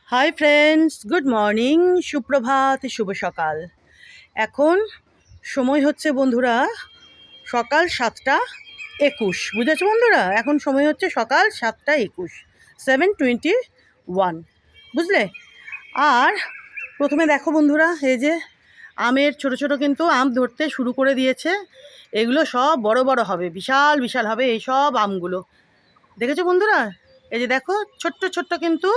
Hi friends, good morning, সুপ্রভাত, শুভ সকাল। এখন সময় হচ্ছে বন্ধুরা সকাল 7টা 21। বুঝেছো বন্ধুরা, এখন সময় হচ্ছে সকাল 7টা 21, 7:21, বুঝলে। আর প্রথমে দেখো বন্ধুরা, এই যে আমের ছোট ছোট কিন্তু আম ধরতে শুরু করে দিয়েছে। এগুলো সব বড় বড় হবে, বিশাল বিশাল হবে এই সব আমগুলো। দেখেছো বন্ধুরা, এই যে দেখো ছোট্ট ছোট্ট কিন্তু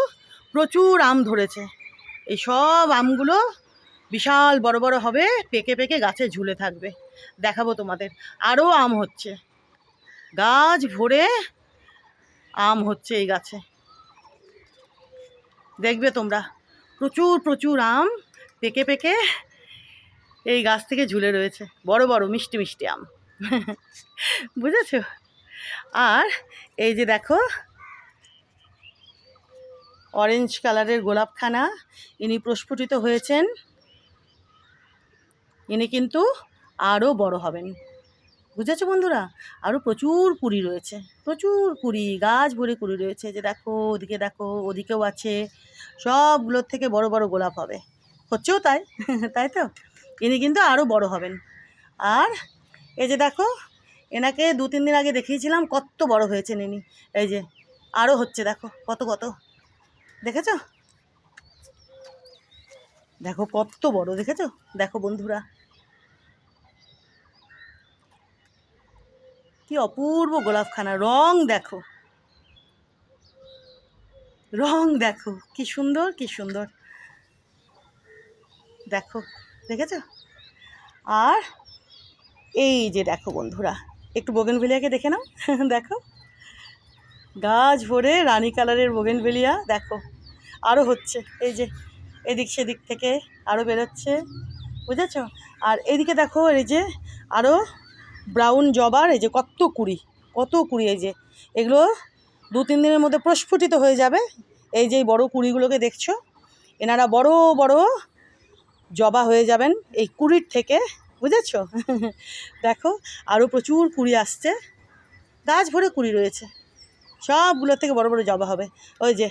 প্রচুর আম ধরেছে। এই সব আমগুলো বিশাল বড় বড় হবে, পেকে পেকে গাছে ঝুলে থাকবে। দেখাবো তোমাদের। আরও আম হচ্ছে, গাছ ভরে আম হচ্ছে এই গাছে, দেখবে তোমরা। প্রচুর প্রচুর আম পেকে পেকে এই গাছ থেকে ঝুলে রয়েছে, বড় বড় মিষ্টি মিষ্টি আম। বুঝেছো? আর এই যে দেখো অরেঞ্জ কালারের গোলাপখানা, ইনি প্রস্ফুটিত হয়েছেন। ইনি কিন্তু আরও বড় হবেন, বুঝেছো বন্ধুরা। আরও প্রচুর কুড়ি রয়েছে, প্রচুর কুড়ি, গাছ ভরে কুড়ি রয়েছে। যে দেখো ওদিকে, দেখো ওদিকেও আছে। সবগুলোর থেকে বড় বড় গোলাপ হবে, হচ্ছেও তাই। তাই তো, ইনি কিন্তু আরও বড় হবেন। আর এই যে দেখো, এনাকে 2-3 দিন আগে দেখিয়েছিলাম, কত বড় হয়েছেন ইনি। এই যে আরও হচ্ছে, দেখো কত কত, দেখেছো? দেখো কত বড়, দেখেছো? দেখো বন্ধুরা, কি অপূর্ব গোলাপখানা। রং দেখো, রং দেখো, কি সুন্দর কি সুন্দর, দেখো, দেখেছো? আর এই যে দেখো বন্ধুরা, একটু বোগেনভেলিয়াকে দেখে নাও। দেখো গাছ ভরে রানী কালারের বোগেনভেলিয়া, দেখো আরও হচ্ছে। এই যে এদিক সেদিক থেকে আরও বেরোচ্ছে, বুঝেছো? আর এদিকে দেখো, এই যে আরও ব্রাউন জবার, এই যে কত কুড়ি, কত কুড়ি। এই যে এগুলো 2-3 দিনের মধ্যে প্রস্ফুটিত হয়ে যাবে। এই যে বড় কুড়িগুলোকে দেখছো, এনারা বড় বড় জবা হয়ে যাবেন এই কুড়ির থেকে, বুঝেছো? দেখো আরও প্রচুর কুড়ি আসছে, গাছ ভরে কুড়ি রয়েছে, সবগুলোর থেকে বড় বড় জবা হবে। ওই যে